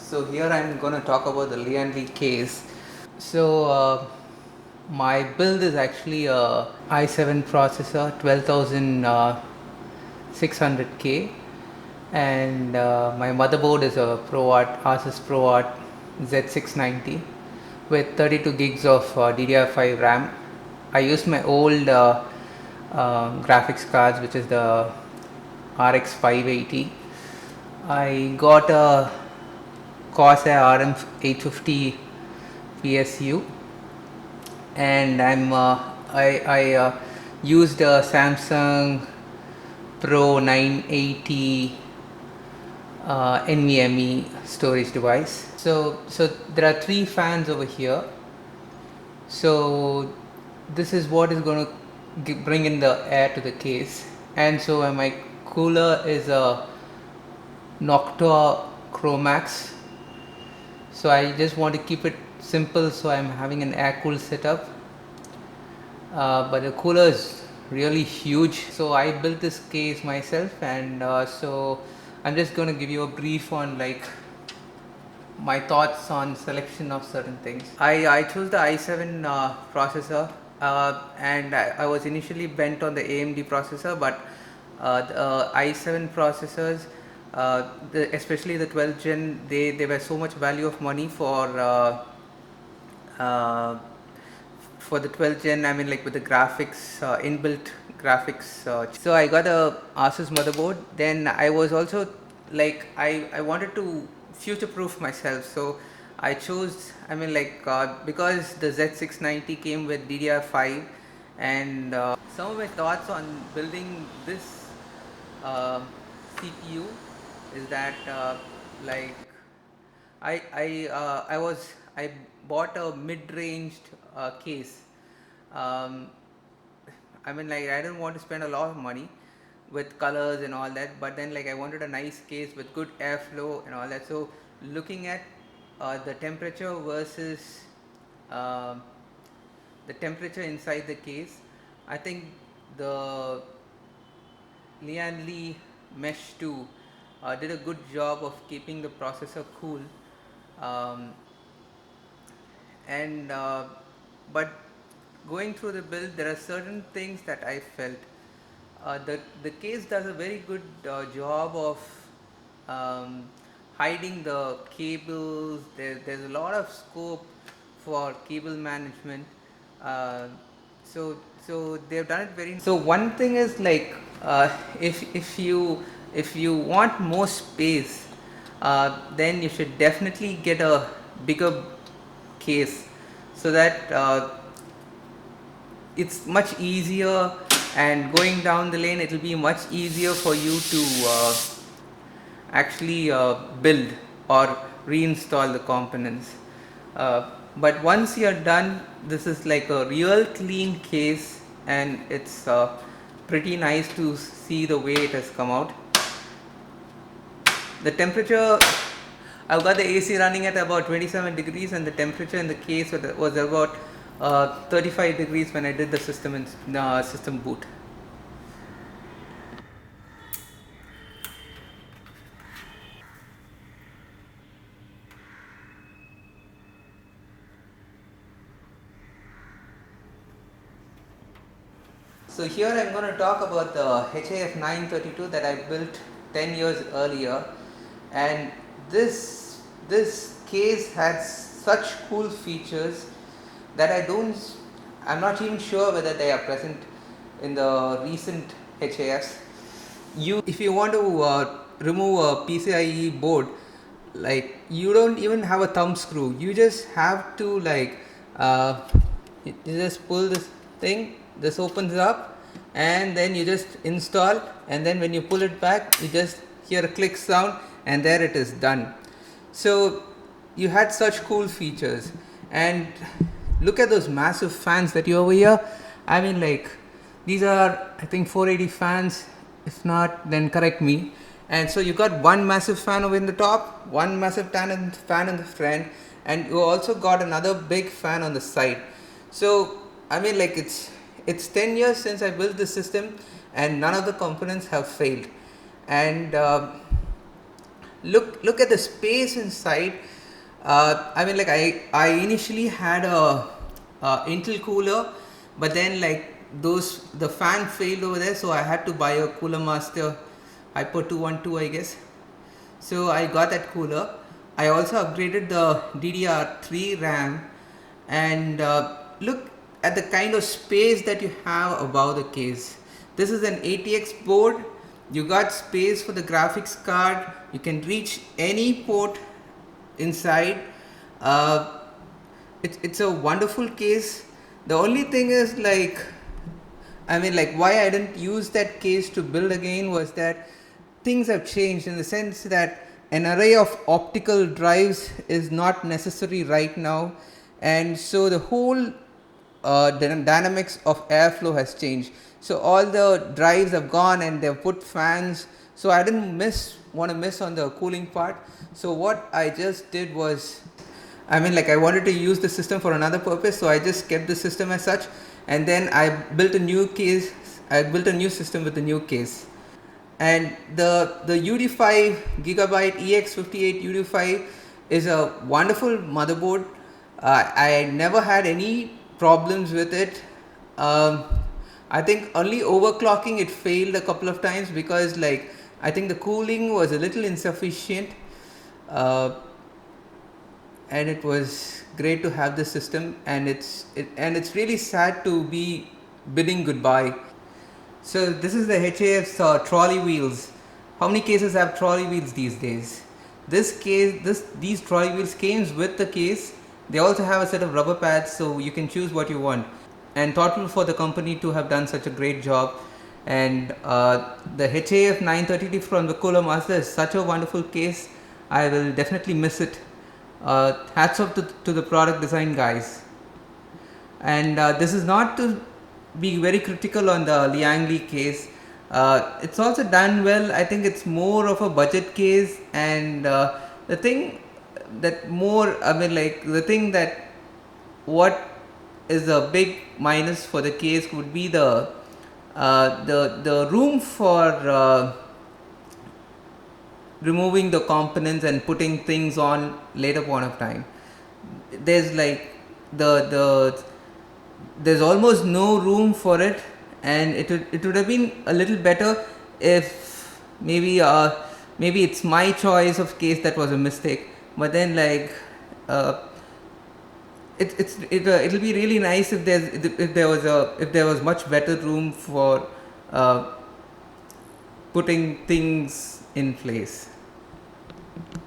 So here I'm going to talk about the Lian case. So my build is actually a i7 processor, 12600K, and my motherboard is a ProArt Asus ProArt Z690 with 32 gigs of DDR5 RAM. I used my old graphics cards, which is the RX 580. I got a Corsair RM 850 PSU, and I used a Samsung Pro 980 NVMe storage device. So there are three fans over here. So this is what is going to bring in the air to the case, and so my cooler is a Noctua Chromax. So I just want to keep it simple, so I'm having an air cooled setup, but the cooler is really huge. So I built this case myself, and so I'm just going to give you a brief on like my thoughts on selection of certain things. I chose the i7 processor, and I was initially bent on the AMD processor, but the i7 processors, especially the 12th gen, they were so much value of money uh, for the 12th gen. I mean, like with the graphics, inbuilt graphics. So I got a Asus motherboard. Then I was also like I wanted to future proof myself, so I chose, I mean, like because the Z690 came with DDR5, and some of my thoughts on building this uh, CPU is that like I bought a mid-ranged case. Um, I mean, like I didn't want to spend a lot of money with colors and all that, but then like I wanted a nice case with good airflow and all that. So looking at the temperature versus um the temperature inside the case, I think the Lian Mesh 2 did a good job of keeping the processor cool. Um, and But going through the build, there are certain things that I felt the case does a very good job of um, hiding the cables. There's a lot of scope for cable management. uh, so they've done it very. So one thing is like if you want more space, then you should definitely get a bigger case, so that it's much easier, and going down the lane it will be much easier for you to actually build or reinstall the components. But once you're done, this is like a real clean case, and it's pretty nice to see the way it has come out. The temperature, I've got the AC running at about 27 degrees, and the temperature in the case was about 35 degrees when I did the system boot. So here I'm going to talk about the HAF 932 that I built 10 years earlier, and this case has such cool features that I'm not even sure whether they are present in the recent HAFs. If you want to remove a PCIe board, like you don't even have a thumb screw. You just have to like you just pull this thing. This opens up, and then you just install. And then when you pull it back, you just hear a click sound, and there it is done. So you had such cool features, and look at those massive fans that you over here. I mean, like these are, I think, 480 fans. If not, then correct me. And so you got one massive fan over in the top, one massive fan in the front, and you also got another big fan on the side. So I mean, like it's 10 years since I built this system, and none of the components have failed. And look at the space inside. I mean, like I initially had a Intel cooler, but then like the fan failed over there, so I had to buy a Cooler Master Hyper 212, I guess. So I got that cooler. I also upgraded the DDR3 RAM, and look at the kind of space that you have above the case. This is an ATX board. You got space for the graphics card. You can reach any port inside. It's a wonderful case. The only thing is, like, I mean, like, why I didn't use that case to build again was that things have changed in the sense that an array of optical drives is not necessary right now, and so the whole dynamics of airflow has changed. So all the drives have gone and they've put fans, so I didn't want to miss on the cooling part. So what I just did was, I mean, like, I wanted to use the system for another purpose, so I just kept the system as such, and then I built a new case. I built a new system with a new case. And the UD5 gigabyte EX58 UD5 is a wonderful motherboard. I never had any problems with it. I think only overclocking it failed a couple of times because, like, I think the cooling was a little insufficient, and it was great to have this system, and it's really sad to be bidding goodbye. So this is the HAF's trolley wheels. How many cases have trolley wheels these days? These trolley wheels came with the case. They also have a set of rubber pads, so you can choose what you want. And thoughtful for the company to have done such a great job. And the HAF 932 from the Cooler Master is such a wonderful case. I will definitely miss it. Hats off to the product design guys. And this is not to be very critical on the Lian case. It's also done well. I think it's more of a budget case, and the thing that what is a big minus for the case would be the room for removing the components and putting things on later point of time. There's like there's almost no room for it, and it would have been a little better if maybe it's my choice of case that was a mistake. But then, like, it'll be really nice if there was much better room for putting things in place.